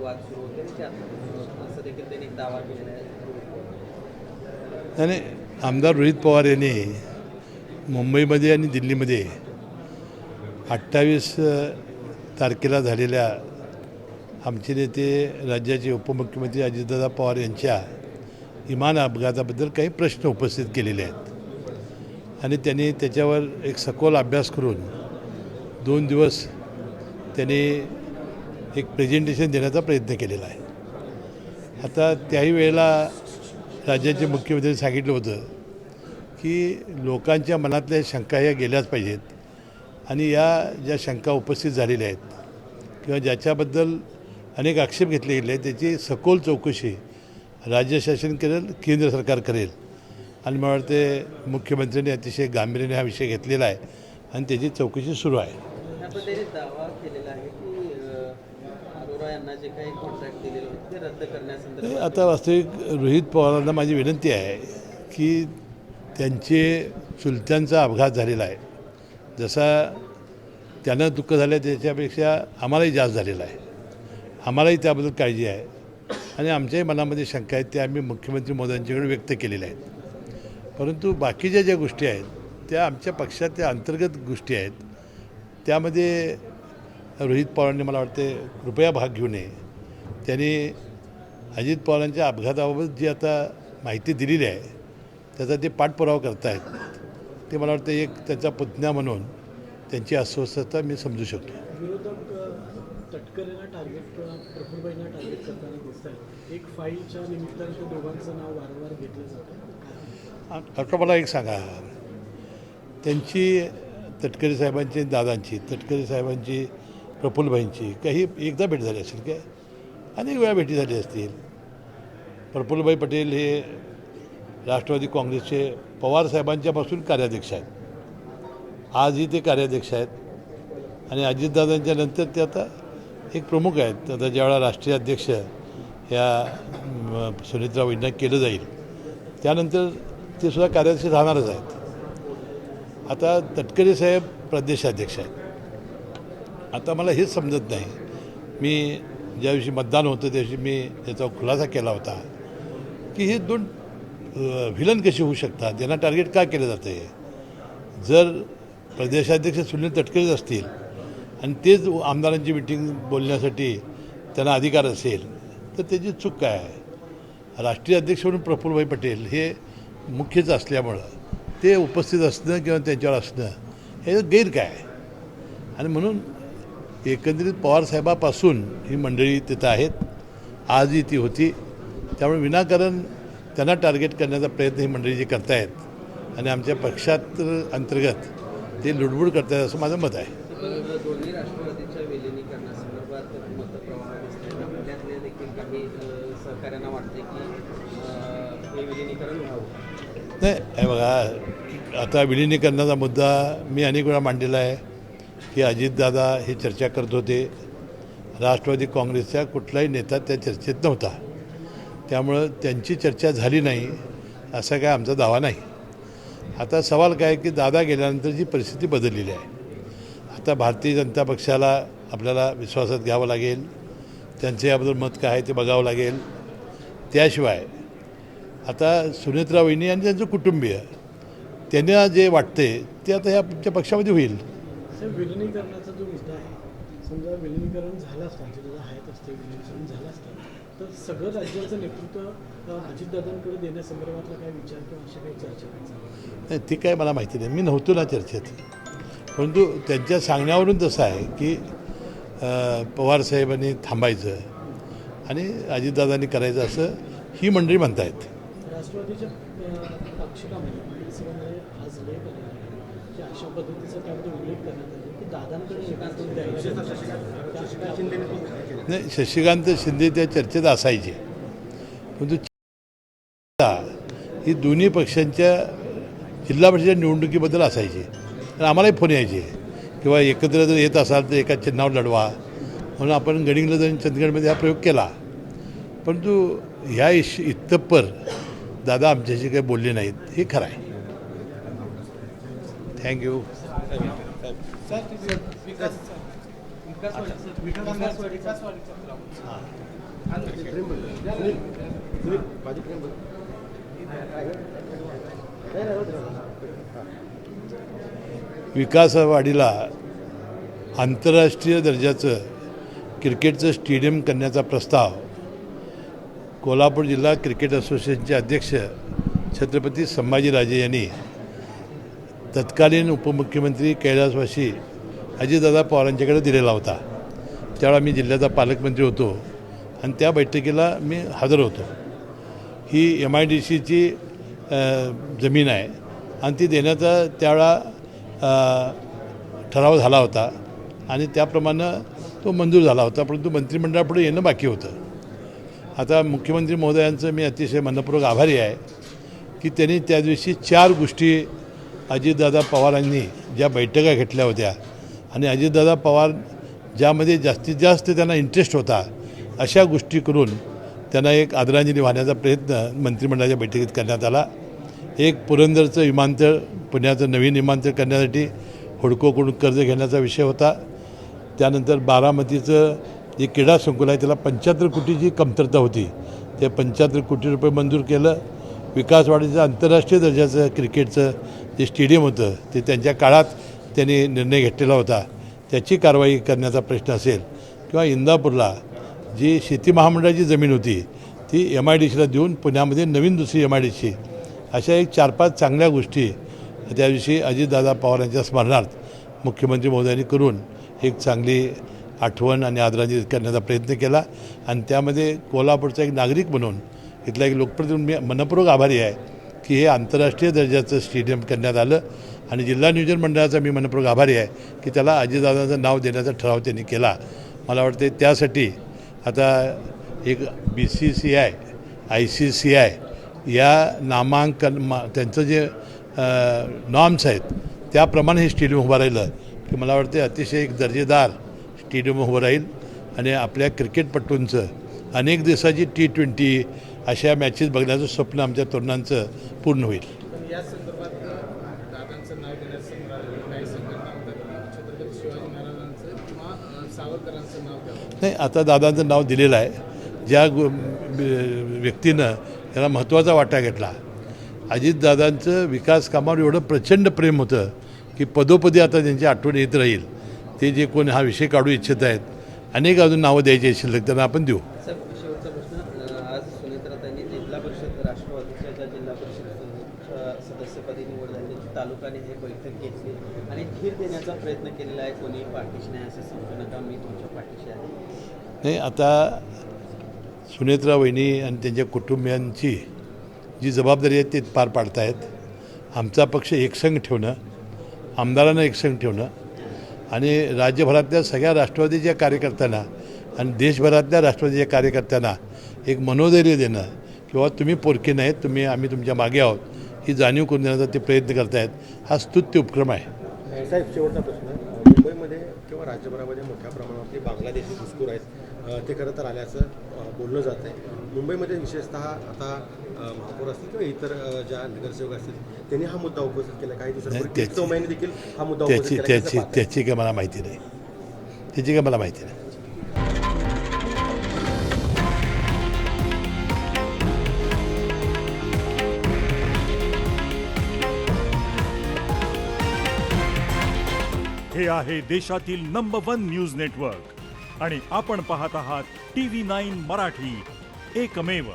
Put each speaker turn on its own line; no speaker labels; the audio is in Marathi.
वाद सुरू होते आणि त्यात असं देखील त्यांनी दावा केलेला आहे.
आणि आमदार रोहित पवार यांनी मुंबईमध्ये आणि दिल्लीमध्ये 28 तारखेला झालेल्या आमचे नेते राज्याचे उपमुख्यमंत्री अजितदादा पवार यांच्या विमान अपघाताबद्दल काही प्रश्न उपस्थित केलेले आहेत आणि त्यांनी त्याच्यावर एक सखोल अभ्यास करून 2 दिवस त्यांनी एक प्रेझेंटेशन देण्याचा प्रयत्न केलेला आहे. आता त्याही वेळेला राज्याचे मुख्यमंत्र्यांनी सांगितलं होतं की लोकांच्या मनातल्या शंका ह्या गेल्याच पाहिजेत आणि या ज्या शंका उपस्थित झालेल्या आहेत किंवा ज्याच्याबद्दल अनेक आक्षेप घेतले गेले आहेत त्याची सखोल चौकशी राज्य शासन करेल, केंद्र सरकार करेल आणि मला वाटते मुख्यमंत्र्यांनी अतिशय गांभीर्याने हा विषय घेतलेला आहे आणि त्याची चौकशी सुरू आहे.
त्याबद्दल दावा केलेला आहे की अरोरा यांना जे काही कॉन्ट्रॅक्ट दिलेले होते ते रद्द करण्यासंदर्भात
आता वास्तविक रोहित पवारांना माझी विनंती आहे की त्यांचे चुलत्यांचा अपघात झालेला आहे. जसा त्यांना दुःख झालं आहे त्याच्यापेक्षा आम्हालाही जास्त झालेला आहे. आम्हालाही त्याबद्दल काळजी आहे आणि आमच्याही मनामध्ये शंका आहेत त्या आम्ही मुख्यमंत्री मोदींच्याकडे व्यक्त केलेल्या आहेत. परंतु बाकीच्या ज्या गोष्टी आहेत त्या आमच्या पक्षाच्या अंतर्गत गोष्टी आहेत. त्यामध्ये रोहित पवारांनी मला वाटते कृपया भाग घेऊ नये. त्यांनी अजित पवारांच्या अपघाताबाबत जी आता माहिती दिलेली आहे त्याचा ते पाठपुरावा करतायत ते मला वाटतं एक त्याचा पुतण्या म्हणून त्यांची अस्वस्थता मी समजू शकतो.
विरोधक तटकरेला टार्गेट किंवा प्रफुल्लबाईंना टार्गेट करताना दिसत आहेत. एक फाईलच्या निमित्तानं त्या दोघांचं नाव वारंवार घेतलं जातं.
आता मला एक सांगा, त्यांची तटकरे साहेबांची दादांची तटकरे साहेबांची प्रफुल्लबाईंची काही एकदा भेट झाली असेल काय? अनेक वेळा भेटी झाली असतील. प्रफुल्लबाई पटेल हे राष्ट्रवादी काँग्रेसचे पवार साहेबांच्यापासून कार्याध्यक्ष आहेत. आजही ते कार्याध्यक्ष आहेत आणि अजितदादांच्या नंतर ते आता एक प्रमुख आहेत. आता ज्यावेळेला राष्ट्रीय अध्यक्ष या सुनीतरावांना केलं जाईल त्यानंतर ते सुद्धा कार्याध्यक्ष राहणारच आहेत. आता तटकरे साहेब प्रदेशाध्यक्ष आहेत. आता मला हेच समजत नाही, मी ज्या दिवशी मतदान होतं त्या दिवशी मी त्याचा खुलासा केला होता की हे दोन व्हिलन कशी होऊ शकतात, त्यांना टार्गेट का केलं जातं आहे. जर प्रदेशाध्यक्ष सुनील तटकरेच असतील आणि तेच आमदारांची मिटिंग बोलण्यासाठी त्यांना अधिकार असेल तर त्याची चूक काय आहे. राष्ट्रीय अध्यक्ष म्हणून प्रफुल्लभाई पटेल हे मुख्यच असल्यामुळं ते उपस्थित असणं किंवा त्यांच्यावर असणं हे गैर काय आहे. आणि म्हणून एकंदरीत पवारसाहेबापासून ही मंडळी तिथं आहेत, आजही ती होती. त्यामुळे विनाकारण त्यांना टार्गेट करण्याचा प्रयत्न ही मंडळी जे करतायत आणि आमच्या पक्षात अंतर्गत ते लुडबुड करतायत असं माझं मत आहे.
दोन्ही राष्ट्रवादीच्या विलिनीकरणासंदर्भात मतप्रवाह दिसत आहेत. आपल्यातले देखील काही सहकाऱ्यांना वाटते की हे विलिनीकरण व्हावं.
नाही हे बघा, आता विलिनीकरणाचा मुद्दा मी अनेक वेळा मांडलेला आहे की अजितदादा हे चर्चा करत होते. राष्ट्रवादी काँग्रेसचा कुठलाही नेता त्या चर्चेत नव्हता. त्यामुळं त्यांची चर्चा झाली नाही असा काय आमचा दावा नाही. आता सवाल काय की दादा गेल्यानंतर जी परिस्थिती बदललेली आहे. आता भारतीय जनता पक्षाला आपल्याला विश्वासात घ्यावं लागेल. त्यांचे याबद्दल मत काय आहे ते बघावं लागेल. त्याशिवाय आता सुनेत्रा वहिनी आणि त्यांचं कुटुंबीय त्यांना जे वाटते ते आता ह्या आमच्या पक्षामध्ये होईल.
विलिनीकरणाचा जो मुद्दा आहे, समजा विलिनीकरण झालं असतं, अजितदादा आहेत असते विलिनीकरण झालं असतं तर सगळं राज्याचं नेतृत्व अजितदादांकडे देण्यासंदर्भातला काय विचार किंवा अशा काही चर्चा
नाही ते काय मला माहिती नाही. मी नव्हतो ना चर्चेत. परंतु त्यांच्या सांगण्यावरून तसं आहे की पवारसाहेबांनी थांबायचं आणि अजितदादांनी करायचं असं ही मंडळी म्हणतायत.
राष्ट्रवादीच्या पक्षकामध्ये आज लेख की अशा पद्धतीचा त्यामध्ये उल्लेख करण्यात आला की दादांकडे
नाही, शशिकांत शिंदे त्या चर्चेत असायचे. परंतु ही दोन्ही पक्षांच्या जिल्हा परिषद निवडणुकीबद्दल असायची. तर आम्हालाही फोन यायचे किंवा एकत्र जर येत असाल तर एका चिन्हावर लढवा म्हणून आपण गडिंग्लज आणि चंदगडमध्ये हा प्रयोग केला. परंतु ह्या इतपर दादा आमच्याशी काही बोलले नाहीत हे खरं आहे. थँक्यू. विकासवाडीला आंतरराष्ट्रीय दर्जाचं क्रिकेटचं स्टेडियम करण्याचा प्रस्ताव कोल्हापूर जिल्हा क्रिकेट असोसिएशनचे अध्यक्ष छत्रपती संभाजीराजे यांनी तत्कालीन उपमुख्यमंत्री कैलासवासी अजितदादा पवारांच्याकडे दिलेला होता. त्यावेळा मी जिल्ह्याचा पालकमंत्री होतो आणि त्या बैठकीला मी हजर होतो. ही MIDCची जमीन आहे आणि ती देण्याचा त्यावेळा ठराव झाला होता आणि त्याप्रमाणे तो मंजूर झाला होता, परंतु मंत्रिमंडळापुढे येणं बाकी होतं. आता मुख्यमंत्री महोदयांचं मी अतिशय मनपूर्वक आभारी आहे की त्यांनी त्या दिवशी 4 गोष्टी अजितदादा पवारांनी ज्या बैठका घेतल्या होत्या आणि अजितदादा पवार ज्यामध्ये जास्तीत जास्त त्यांना इंटरेस्ट होता अशा गोष्टी करून त्यांना एक आदरांजली वाहण्याचा प्रयत्न मंत्रिमंडळाच्या बैठकीत करण्यात आला. एक पुरंदरचं विमानतळ, पुण्याचं नवीन विमानतळ करण्यासाठी हुडकोकडून कर्ज घेण्याचा विषय होता. त्यानंतर बारामतीचं जे क्रीडा संकुल आहे त्याला 75 कोटीची कमतरता होती, ते 75 कोटी रुपये मंजूर केलं. विकासवाडीचं आंतरराष्ट्रीय दर्जाचं क्रिकेटचं जे स्टेडियम होतं ते त्यांच्या काळात त्यांनी निर्णय घेतलेला होता, त्याची कारवाई करण्याचा प्रश्न असेल किंवा इंदापूरला जी शेती महामंडळाची जमीन होती ती MIDCला देऊन पुण्यामध्ये नवीन दुसरी MIDC, अशा एक 4-5 चांगल्या गोष्टी त्या दिवशी अजितदादा पवारांच्या स्मरणार्थ मुख्यमंत्री महोदयांनी करून एक चांगली आठवण आणि आदरांजली करण्याचा प्रयत्न केला. आणि त्यामध्ये कोल्हापूरचा एक नागरिक म्हणून इथला एक लोकप्रतिनिधी मी मनपूर्वक आभारी आहे की हे आंतरराष्ट्रीय दर्जाचं स्टेडियम करण्यात आलं. आणि जिल्हा नियोजन मंडळाचा मी मनपूर्वक आभारी आहे की त्याला अजितदादांचं नाव देण्याचा ठराव त्यांनी केला. मला वाटते त्यासाठी आता एक BCCI ICCI या नामांकन त्यांचं जे नॉर्म्स आहेत त्याप्रमाणे हे स्टेडियम उभं राहिलं की मला वाटते अतिशय एक दर्जेदार स्टेडियम उभं राहील आणि आपल्या क्रिकेटपटूंचं अनेक दिवसाची T20 अशा मॅचेस बघण्याचं स्वप्न आमच्या तरुणांचं पूर्ण होईल.
या संदर्भात दादांचं नाव देण्याचं काही संघटना होतात, छत्रपती शिवाजी महाराजांचं किंवा सावरकरांचं नाव द्यावं.
नाही, आता दादांचं नाव दिलेलं आहे. ज्या व्यक्तीनं याला महत्त्वाचा वाटा घेतला, अजितदादांचं विकास कामावर एवढं प्रचंड प्रेम होतं की पदोपदी आता त्यांची आठवण येत राहील. ते जे कोण हा विषय काढू इच्छित आहेत, अनेक अजून नावं द्यायची शिल्लक त्यांना आपण देऊ.
साहेब, शेवटचा प्रश्न. आज सुनेत्राताईंनी जिल्हा परिषद राष्ट्रवादीच्या ज्या जिल्हा परिषद सदस्यपदी निवड झाली तालुकाने हे बैठक घेतली आणि धीर देण्याचा प्रयत्न केलेला आहे. कोणी पाठीशी नाही असं समजू नका, मी तुमच्या पाठीशी आहे.
नाही, आता सुनेत्रा वहिनी आणि त्यांच्या कुटुंबियांची जी जबाबदारी आहे ते पार पाडत आहेत. आमचा पक्ष एकसंघ ठेवणं, आमदारांना एकसंघ ठेवणं आणि राज्यभरातल्या सगळ्या राष्ट्रवादीच्या कार्यकर्त्यांना आणि देशभरातल्या राष्ट्रवादीच्या कार्यकर्त्यांना एक मनोधैर्य देणं किंवा तुम्ही पोरके नाहीत, आम्ही तुमच्या मागे आहोत ही जाणीव करून देण्याचा ते प्रयत्न करत आहेत. हा स्तुत्य उपक्रम आहे.
साहेब, शेवटचा प्रश्न. मुंबईमध्ये किंवा राज्यभरामध्ये मोठ्या प्रमाणावरती बांगलादेशी घुसखोर आहेत, ते खरं तर आल्याचं बोललं जात आहे. मुंबईमध्ये विशेषतः आता महापौर असतील किंवा इतर ज्या नगरसेवक असतील त्यांनी हा मुद्दा उपस्थित केला. काही दिवसांपूर्वी चौमॅने देखील हा मुद्दा उपस्थित केला.
त्याची काय मला माहिती नाही, त्याची काय मला माहिती नाही.
हे आहे देशातील नंबर 1 न्यूज नेटवर्क आणि आपण पाहत आहात TV9 मराठी, एकमेव.